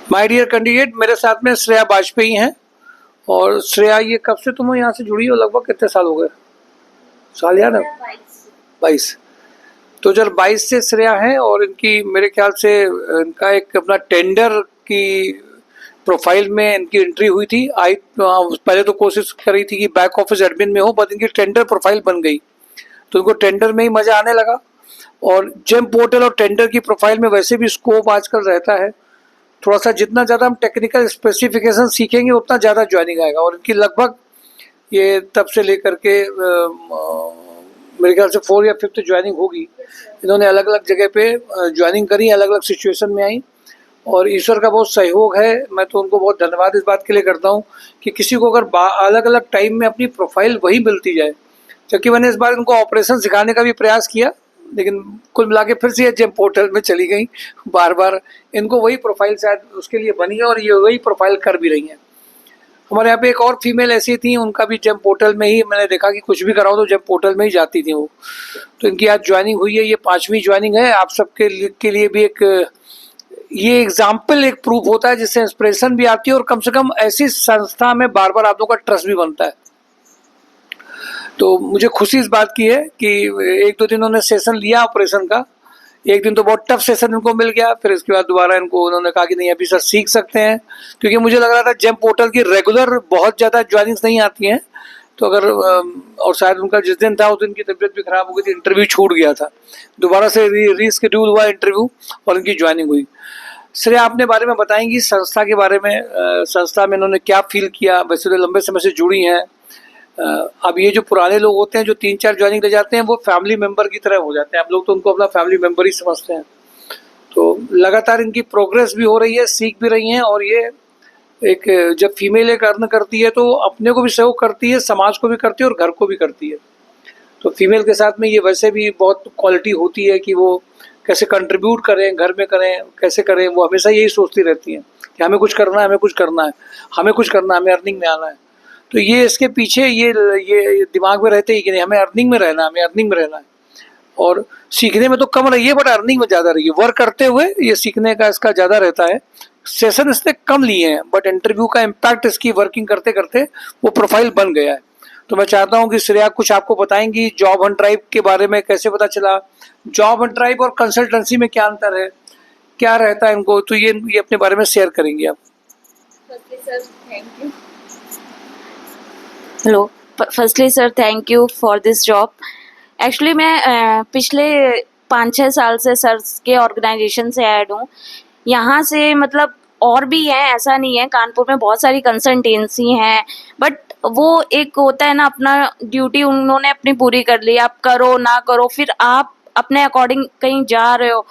My dear candidate, मेरे साथ में श्रेया वाजपेयी हैं। और श्रेया, ये कब से तुम यहाँ से जुड़ी हो? लगभग कितने साल हो गए? साल याद है? 22। 2022 से श्रेया है और इनकी मेरे ख्याल से इनका एक अपना टेंडर की प्रोफाइल में इनकी एंट्री हुई थी। पहले तो कोशिश करी थी कि बैक ऑफिस एडमिन में हो, बट इनकी टेंडर प्रोफाइल बन गई तो इनको टेंडर में ही मजा आने लगा। और जेम पोर्टल और टेंडर की प्रोफाइल में वैसे भी स्कोप आजकल रहता है। थोड़ा सा जितना ज़्यादा हम टेक्निकल स्पेसिफिकेशन सीखेंगे उतना ज़्यादा ज्वाइनिंग आएगा। और इनकी लगभग ये तब से लेकर के मेरे ख्याल से 4 या 5th ज्वाइनिंग होगी। इन्होंने अलग अलग जगह पे ज्वाइनिंग करी, अलग अलग सिचुएशन में आई और ईश्वर का बहुत सहयोग है। मैं तो उनको बहुत धन्यवाद इस बात के लिए करता हूँ कि किसी को अगर अलग अलग टाइम में अपनी प्रोफाइल वही मिलती जाए। जबकि मैंने इस बार इनको ऑपरेशन सिखाने का भी प्रयास किया, लेकिन कुल मिला के फिर से ये जेम पोर्टल में चली गई। बार बार इनको वही प्रोफाइल शायद उसके लिए बनी है और ये वही प्रोफाइल कर भी रही हैं। हमारे यहाँ पे एक और फीमेल ऐसी थी, उनका भी जेम पोर्टल में ही मैंने देखा कि कुछ भी कराओ तो जेम पोर्टल में ही जाती थी वो। तो इनकी आज ज्वाइनिंग हुई है, ये 5वीं ज्वाइनिंग है। आप सबके के लिए भी एक ये एग्जाम्पल, एक प्रूफ होता है जिससे इंस्पिरेशन भी आती है और कम से कम ऐसी संस्था में बार बार आप लोगों का ट्रस्ट भी बनता है। तो मुझे खुशी इस बात की है कि 1-2 दिन उन्होंने सेशन लिया ऑपरेशन का। एक दिन तो बहुत टफ सेशन इनको मिल गया, फिर इसके बाद दोबारा इनको उन्होंने कहा कि नहीं अभी सर सीख सकते हैं, क्योंकि मुझे लग रहा था जेम पोर्टल की रेगुलर बहुत ज़्यादा ज्वाइनिंग्स नहीं आती हैं। तो अगर और शायद उनका जिस दिन था उस दिन की तबीयत भी खराब हो गई थी, इंटरव्यू छूट गया था। दोबारा से रीस्केड्यूल हुआ इंटरव्यू और इनकी ज्वाइनिंग हुई। श्रेया, अपने बारे में बताएंगी संस्था के बारे में, संस्था में इन्होंने क्या फील किया? वैसे तो लंबे समय से जुड़ी हैं। अब ये जो पुराने लोग होते हैं जो 3-4 ज्वाइनिंग ले जाते हैं वो फैमिली मेंबर की तरह हो जाते हैं। हम लोग तो उनको अपना फैमिली मेंबर ही समझते हैं। तो लगातार इनकी प्रोग्रेस भी हो रही है, सीख भी रही हैं। और ये एक जब फीमेल एक अर्न करती है तो अपने को भी सहयोग करती है, समाज को भी करती है और घर को भी करती है। तो फीमेल के साथ में ये वैसे भी बहुत क्वालिटी होती है कि वो कैसे कंट्रीब्यूट करें, घर में करें, कैसे करें। वो हमेशा यही सोचती रहती हैं कि हमें कुछ करना है, हमें कुछ करना है, हमें कुछ करना है, हमें अर्निंग में आना है। तो ये इसके पीछे ये दिमाग में रहते ही कि नहीं हमें अर्निंग में रहना है, हमें अर्निंग में रहना है। और सीखने में तो कम रही है बट अर्निंग में ज़्यादा रही है। वर्क करते हुए ये सीखने का इसका ज़्यादा रहता है। सेशन इसने कम लिए हैं बट इंटरव्यू का इम्पैक्ट इसकी वर्किंग करते करते वो प्रोफाइल बन गया है। तो मैं चाहता हूँ कि श्रेया कुछ आपको बताएंगी जॉब हंट ड्राइव के बारे में, कैसे पता चला, जॉब हंट ड्राइव और कंसल्टेंसी में क्या अंतर है, क्या रहता है इनको, तो ये अपने बारे में शेयर करेंगे आप। Hello, firstly sir thank you for this job. Actually मैं पिछले 5-6 साल से सर के ऑर्गेनाइजेशन से ऐड हूँ। यहाँ से मतलब और भी हैं, ऐसा नहीं है। कानपुर में बहुत सारी कंसल्टेंसी हैं बट वो एक होता है ना, अपना ड्यूटी उन्होंने अपनी पूरी कर ली, आप करो ना करो, फिर आप अपने अकॉर्डिंग कहीं जा रहे हो,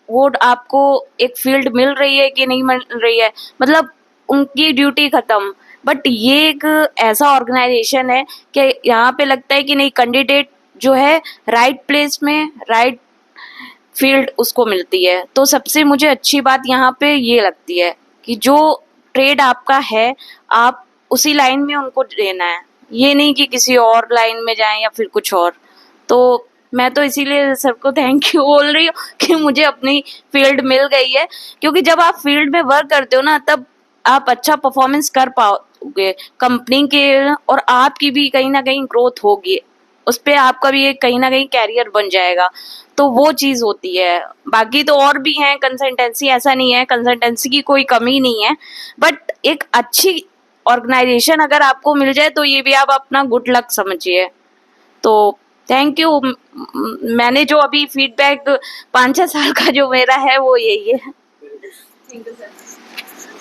वो आपको एक फील्ड मिल रही है कि नहीं मिल रही है, मतलब उनकी ड्यूटी ख़त्म। बट ये एक ऐसा ऑर्गेनाइजेशन है कि यहाँ पे लगता है कि नहीं, कैंडिडेट जो है राइट प्लेस में राइट फील्ड उसको मिलती है। तो सबसे मुझे अच्छी बात यहाँ पे ये लगती है कि जो ट्रेड आपका है आप उसी लाइन में उनको देना है, ये नहीं कि किसी और लाइन में जाएं या फिर कुछ और। तो मैं तो इसीलिए सर को थैंक यू बोल रही हूँ कि मुझे अपनी फील्ड मिल गई है। क्योंकि जब आप फील्ड में वर्क करते हो ना, तब आप अच्छा परफॉर्मेंस कर पाओगे कंपनी के, और आपकी भी कहीं ना कहीं ग्रोथ होगी, उस पर आपका भी एक कहीं ना कहीं कैरियर बन जाएगा। तो वो चीज़ होती है। बाकी तो और भी हैं कंसल्टेंसी, ऐसा नहीं है, कंसल्टेंसी की कोई कमी नहीं है। बट एक अच्छी ऑर्गेनाइजेशन अगर आपको मिल जाए तो ये भी आप अपना गुड लक समझिए। तो थैंक यू। मैंने जो अभी फीडबैक 5-6 साल का जो मेरा है वो यही है। Thank you sir.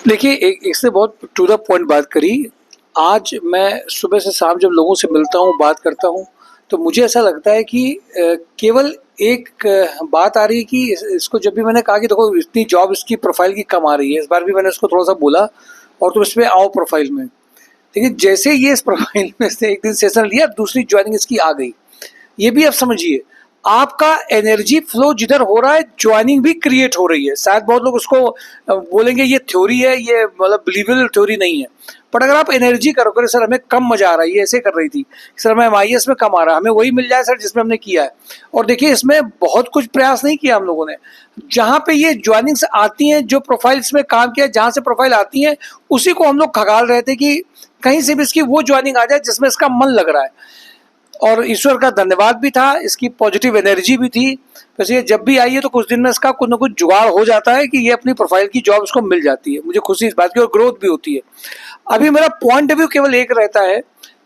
देखिए, एक से बहुत टू द पॉइंट बात करी। आज मैं सुबह से शाम जब लोगों से मिलता हूँ, बात करता हूँ, तो मुझे ऐसा लगता है कि केवल एक बात आ रही है कि इसको जब भी मैंने कहा कि देखो इतनी जॉब इसकी प्रोफाइल की कम आ रही है, इस बार भी मैंने इसको थोड़ा सा बोला और तुम इसमें आओ प्रोफाइल में। लेकिन जैसे ये इस प्रोफाइल में से एक दिन सेशन लिया, दूसरी ज्वाइनिंग इसकी आ गई। ये भी आप समझिए, आपका एनर्जी फ्लो जिधर हो रहा है ज्वाइनिंग भी क्रिएट हो रही है। शायद बहुत लोग उसको बोलेंगे ये थ्योरी है, ये मतलब बिलीवेबल थ्योरी नहीं है, बट अगर आप एनर्जी करोगे सर हमें कम मजा आ रहा है, ये ऐसे कर रही थी सर हमें MIS में कम आ रहा है, हमें वही मिल जाए सर जिसमें हमने किया है। और देखिए इसमें बहुत कुछ प्रयास नहीं किया हम लोगों ने, जहाँ पे ये ज्वाइनिंग्स आती हैं, जो प्रोफाइल्स में काम किया, जहाँ से प्रोफाइल आती हैं उसी को हम लोग खगाल रहे थे कि कहीं से भी इसकी वो ज्वाइनिंग आ जाए जिसमें इसका मन लग रहा है। और ईश्वर का धन्यवाद भी था, इसकी पॉजिटिव एनर्जी भी थी। वैसे ये जब भी आई है तो कुछ दिन में इसका कुछ ना कुछ जुगाड़ हो जाता है कि ये अपनी प्रोफाइल की जॉब इसको मिल जाती है। मुझे खुशी इस बात की और ग्रोथ भी होती है। अभी मेरा पॉइंट ऑफ व्यू केवल एक रहता है,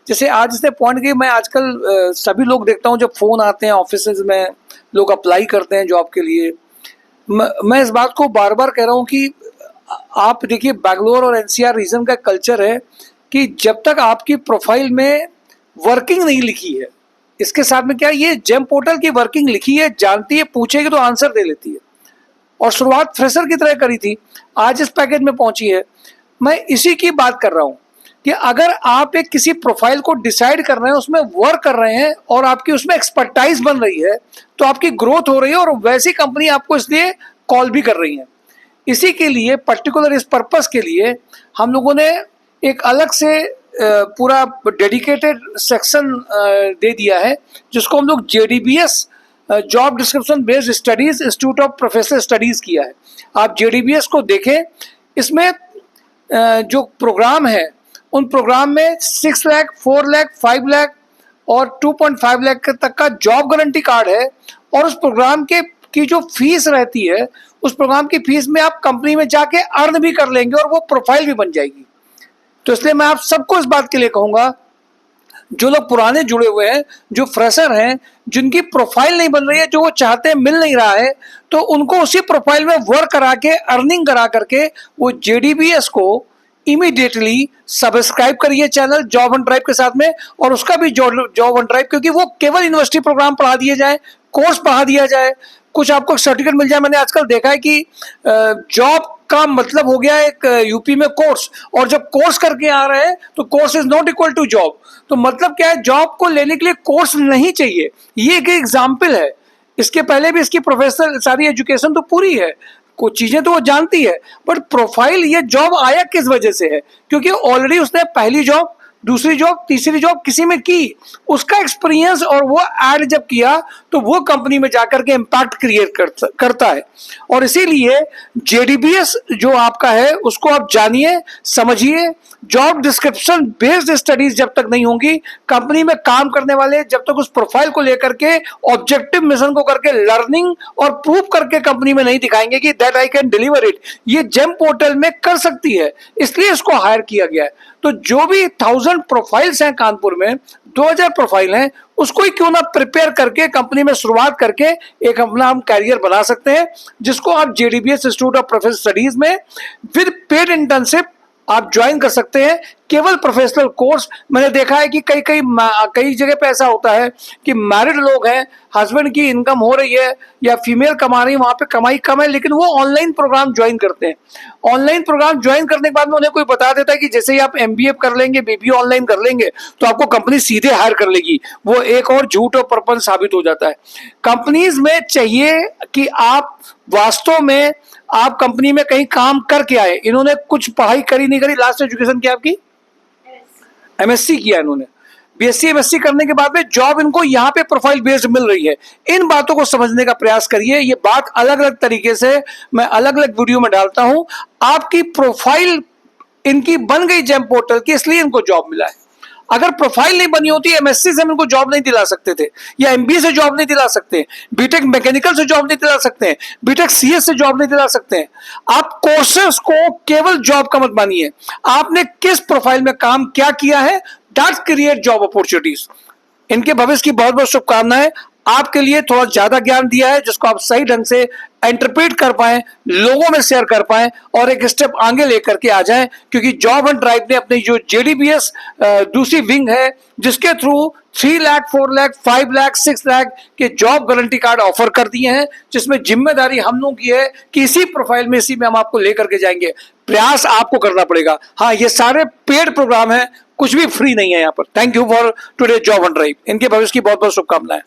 जैसे आज इसने पॉइंट की, मैं आजकल सभी लोग देखता हूँ जब फोन आते हैं ऑफिस में, लोग अप्लाई करते हैं जॉब के लिए। मैं इस बात को बार बार कह रहा हूँ कि आप देखिए बैंगलोर और NCR रीजन का कल्चर है कि जब तक आपकी प्रोफाइल में वर्किंग नहीं लिखी है, इसके साथ में क्या ये जेम पोर्टल की वर्किंग लिखी है, जानती है, पूछेगी तो आंसर दे लेती है, और शुरुआत फ्रेशर की तरह करी थी, आज इस पैकेज में पहुंची है। मैं इसी की बात कर रहा हूं कि अगर आप एक किसी प्रोफाइल को डिसाइड कर रहे हैं, उसमें वर्क कर रहे हैं और आपकी उसमें एक्सपर्टाइज बन रही है, तो आपकी ग्रोथ हो रही है और वैसी कंपनी आपको इसलिए कॉल भी कर रही है। इसी के लिए पर्टिकुलर इस पर्पस के लिए हम लोगों ने एक अलग से पूरा डेडिकेटेड सेक्शन दे दिया है, जिसको हम लोग JDBS job description based studies institute of professional studies किया है। आप JDBS को देखें, इसमें जो प्रोग्राम है उन प्रोग्राम में 6 लाख, 4 लाख, 5 लाख और 2.5 लाख तक का जॉब गारंटी कार्ड है। और उस प्रोग्राम के की जो फीस रहती है, उस प्रोग्राम की फीस में आप कंपनी में जाके अर्न भी कर लेंगे और वो प्रोफाइल भी बन जाएगी। तो इसलिए मैं आप सबको इस बात के लिए कहूंगा, जो लोग पुराने जुड़े हुए हैं, जो फ्रेशर हैं, जिनकी प्रोफाइल नहीं बन रही है, जो वो चाहते हैं मिल नहीं रहा है, तो उनको उसी प्रोफाइल में वर्क करा के, अर्निंग करा करके वो JDBS को इमीडिएटली सब्सक्राइब करिए चैनल जॉब ऑन ड्राइव के साथ में, और उसका भी जॉब ऑन ड्राइव, क्योंकि वो केवल यूनिवर्सिटी प्रोग्राम पढ़ा दिए जाए, कोर्स पढ़ा दिया जाए, कुछ आपको सर्टिफिकेट मिल जाए। मैंने आजकल देखा है कि जॉब का मतलब हो गया एक यूपी में कोर्स, और जब कोर्स करके आ रहे हैं तो course is not equal to job. तो मतलब क्या है, जॉब को लेने के लिए कोर्स नहीं चाहिए। ये एक एग्जाम्पल है, इसके पहले भी इसकी प्रोफेशनल सारी एजुकेशन तो पूरी है, कुछ चीजें तो वो जानती है, बट प्रोफाइल ये जॉब आया किस वजह से है, क्योंकि ऑलरेडी उसने पहली जॉब, दूसरी जॉब, तीसरी जॉब किसी में की, उसका एक्सपीरियंस और वो ऐड जब किया तो वो कंपनी में जाकर के इम्पैक्ट क्रिएट करता है। और इसीलिए JDBS जो आपका है उसको आप जानिए, समझिए। जॉब डिस्क्रिप्शन बेस्ड स्टडीज जब तक नहीं होंगी, कंपनी में काम करने वाले जब तक उस प्रोफाइल को लेकर के, ऑब्जेक्टिव मिशन को करके, लर्निंग और प्रूव करके कंपनी में नहीं दिखाएंगे कि that I can deliver it, ये जेम पोर्टल में कर सकती है, इसलिए इसको हायर किया गया है। तो जो भी 1000 प्रोफाइल्स हैं कानपुर में, 2000 प्रोफाइल हैं, उसको ही क्यों ना प्रिपेयर करके कंपनी में शुरुआत करके एक अपना हम कैरियर बना सकते हैं, जिसको आप JDBS institute of professional studies में विद पेड इंटर्नशिप आप ज्वाइन कर सकते हैं। केवल प्रोफेशनल कोर्स, मैंने देखा है कि कई जगह पे ऐसा होता है कि मैरिड लोग हैं, हस्बैंड की इनकम हो रही है या फीमेल कमा रही है, वहां पे कमाई कम है, लेकिन वो ऑनलाइन प्रोग्राम ज्वाइन करते हैं। ऑनलाइन प्रोग्राम ज्वाइन करने के बाद में उन्हें कोई बता देता है कि जैसे ही आप MBA कर लेंगे, BBA ऑनलाइन कर लेंगे, तो आपको कंपनी सीधे हायर कर लेगी। वो एक और झूठ और प्रपंच साबित हो जाता है। कंपनीज में चाहिए कि आप वास्तव में आप कंपनी में कहीं काम करके आए। इन्होंने कुछ पढ़ाई करी नहीं करी, लास्ट एजुकेशन क्या आपकी? MSc किया इन्होंने। BSc MSc करने के बाद में जॉब इनको यहाँ पे प्रोफाइल बेस्ड मिल रही है। इन बातों को समझने का प्रयास करिए। ये बात अलग अलग तरीके से मैं अलग अलग वीडियो में डालता हूं। आपकी प्रोफाइल इनकी बन गई जेम पोर्टल की, इसलिए इनको जॉब मिला है। अगर प्रोफाइल नहीं बनी होती, MSc से हम इनको जॉब नहीं दिला सकते थे, या MBA से जॉब नहीं दिला सकते, BTech मैकेनिकल से जॉब नहीं दिला सकते हैं, BTech CS से जॉब नहीं दिला सकते हैं। आप कोर्सेस को केवल जॉब का मत मानिए, आपने किस प्रोफाइल में काम क्या किया है, दैट क्रिएट जॉब अपॉर्चुनिटीज। इनके भविष्य की बहुत बहुत शुभकामनाएं। आपके लिए थोड़ा ज्यादा ज्ञान दिया है, जिसको आप सही ढंग से इंटरप्रेट कर पाए, लोगों में शेयर कर पाए और एक स्टेप आगे लेकर के आ जाएं। क्योंकि जॉब ऑन ड्राइव ने अपनी जो JDBS दूसरी विंग है, जिसके थ्रू 3 लाख, 4 लाख, 5 लाख, 6 लाख के जॉब गारंटी कार्ड ऑफर कर दिए हैं, जिसमें जिम्मेदारी हम लोगों की है कि इसी प्रोफाइल में, इसी में हम आपको लेकर के जाएंगे। प्रयास आपको करना पड़ेगा। हाँ, ये सारे पेड प्रोग्राम है, कुछ भी फ्री नहीं है यहाँ पर। Thank you for today job on drive. इनके भविष्य की बहुत बहुत शुभकामनाएं।